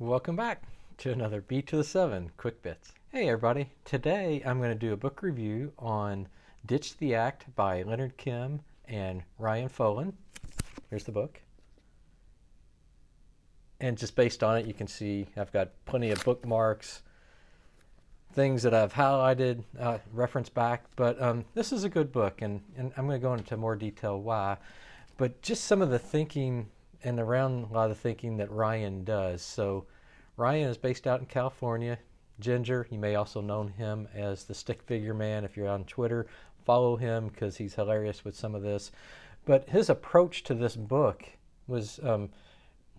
Welcome back to another B to the 7 Quick Bits. Hey everybody, today I'm going to do a book review on Ditch the Act by Leonard Kim and Ryan Folan. Here's the book. And just based on it, you can see I've got plenty of bookmarks, things that I've highlighted, reference back, but this is a good book, and I'm going to go into more detail why. But just some of the thinking and around a lot of the thinking that Ryan does. So Ryan is based out in California. Ginger, you may also know him as the Stick Figure Man. If you're on Twitter, follow him because he's hilarious with some of this. But his approach to this book was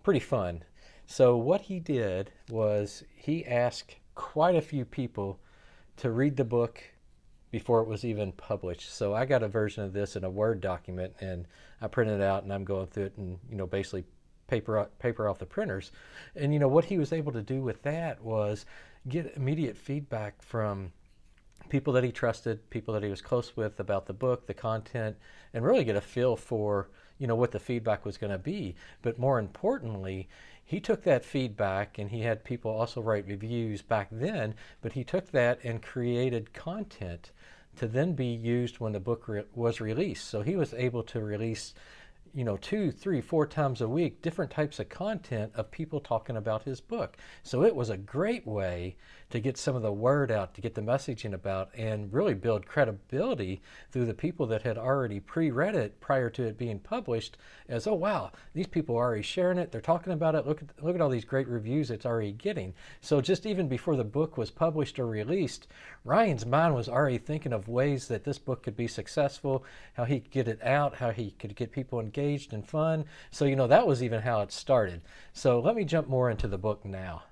pretty fun. So what he did was he asked quite a few people to read the book before it was even published. So I got a version of this in a Word document, and I printed it out, and I'm going through it, and basically paper off the printers. And what he was able to do with that was get immediate feedback from people that he trusted, people that he was close with about the book, the content, and really get a feel for what the feedback was going to be. But more importantly, he took that feedback, and he had people also write reviews back then, but he took that and created content to then be used when the book was released. So he was able to release 2, 3, 4 times a week, different types of content of people talking about his book. So it was a great way to get some of the word out, to get the messaging about, and really build credibility through the people that had already pre-read it prior to it being published as, oh wow, these people are already sharing it, they're talking about it, look at all these great reviews it's already getting. So just even before the book was published or released, Ryan's mind was already thinking of ways that this book could be successful, how he could get it out, how he could get people engaged and fun. So that was even how it started. So let me jump more into the book now.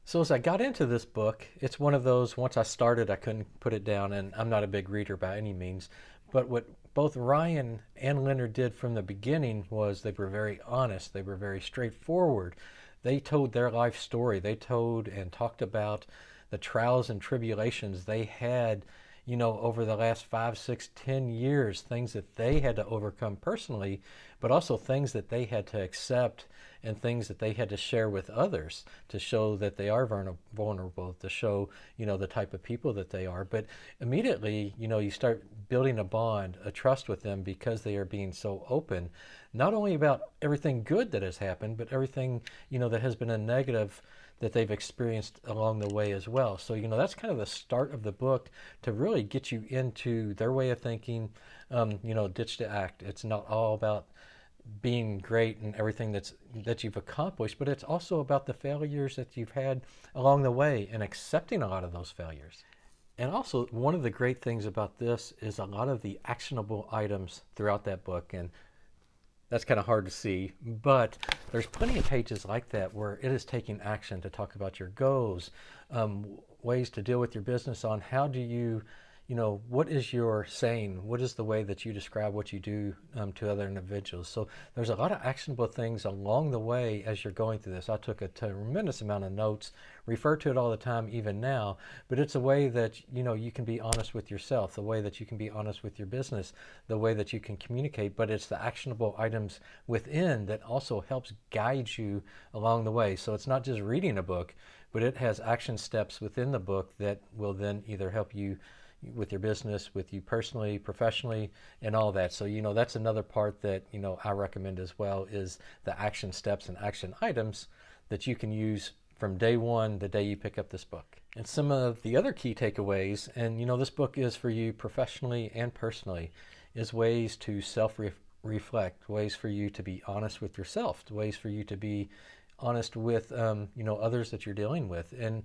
So as I got into this book, it's one of those, once I started, I couldn't put it down, and I'm not a big reader by any means. But what both Ryan and Leonard did from the beginning was they were very honest. They were very straightforward. They told their life story. They told and talked about the trials and tribulations they had over the last 5, 6, 10 years, things that they had to overcome personally, but also things that they had to accept and things that they had to share with others to show that they are vulnerable, to show, the type of people that they are. But immediately, you start building a bond, a trust with them because they are being so open, not only about everything good that has happened, but everything, that has been a negative that they've experienced along the way as well. So, that's kind of the start of the book to really get you into their way of thinking, ditch the act. It's not all about being great and everything that you've accomplished, but it's also about the failures that you've had along the way and accepting a lot of those failures. And also, one of the great things about this is a lot of the actionable items throughout that book. And that's kind of hard to see, but there's plenty of pages like that where it is taking action to talk about your goals, ways to deal with your business on how do you, what is your saying? What is the way that you describe what you do to other individuals? So there's a lot of actionable things along the way as you're going through this. I took a tremendous amount of notes, refer to it all the time even now, but it's a way that, you can be honest with yourself, the way that you can be honest with your business, the way that you can communicate, but it's the actionable items within that also helps guide you along the way. So it's not just reading a book, but it has action steps within the book that will then either help you with your business, with you personally, professionally, and all that. So, that's another part that, I recommend as well is the action steps and action items that you can use from day one, the day you pick up this book. And some of the other key takeaways, and this book is for you professionally and personally, is ways to self-reflect, ways for you to be honest with yourself, ways for you to be honest with others that you're dealing with. And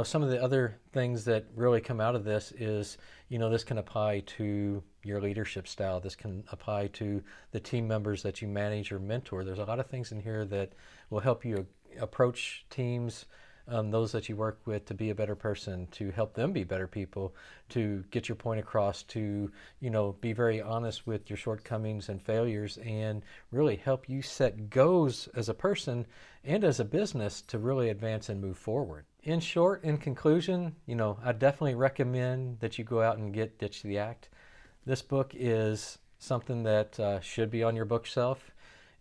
some of the other things that really come out of this is this can apply to your leadership style, this can apply to the team members that you manage or mentor. There's a lot of things in here that will help you approach teams, those that you work with, to be a better person, to help them be better people, to get your point across, to be very honest with your shortcomings and failures, and really help you set goals as a person and as a business to really advance and move forward. In short, in conclusion, I definitely recommend that you go out and get Ditch the Act. This book is something that should be on your bookshelf.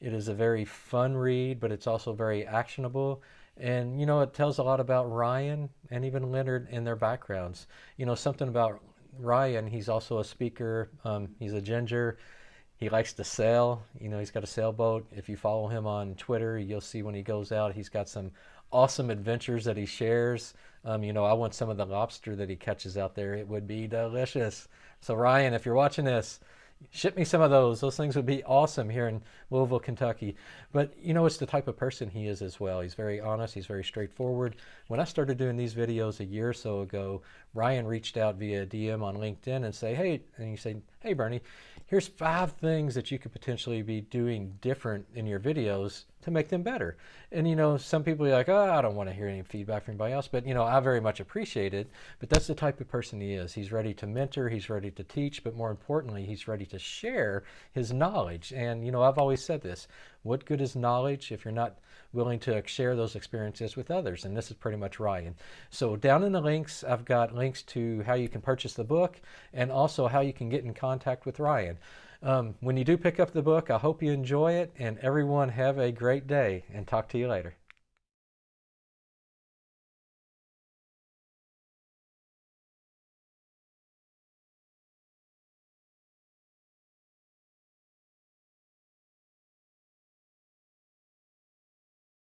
It is a very fun read, but it's also very actionable. And, it tells a lot about Ryan and even Leonard and their backgrounds. Something about Ryan, he's also a speaker. He's a ginger. He likes to sail. He's got a sailboat. If you follow him on Twitter, you'll see when he goes out, he's got some awesome adventures that he shares. I want some of the lobster that he catches out there. It would be delicious. So Ryan, if you're watching this, ship me some of those. Those things would be awesome here in Louisville, Kentucky. But it's the type of person he is as well. He's very honest. He's very straightforward. When I started doing these videos a year or so ago, Ryan reached out via DM on LinkedIn and he said, hey, Bernie, here's 5 things that you could potentially be doing different in your videos to make them better. And some people are like, oh, I don't want to hear any feedback from anybody else, but I very much appreciate it. But that's the type of person he is. He's ready to mentor, he's ready to teach, but more importantly, he's ready to share his knowledge. And I've always said this, what good is knowledge if you're not willing to share those experiences with others? And this is pretty much Ryan. So down in the links, I've got links to how you can purchase the book and also how you can get in contact with Ryan. When you do pick up the book, I hope you enjoy it, and everyone have a great day, and talk to you later.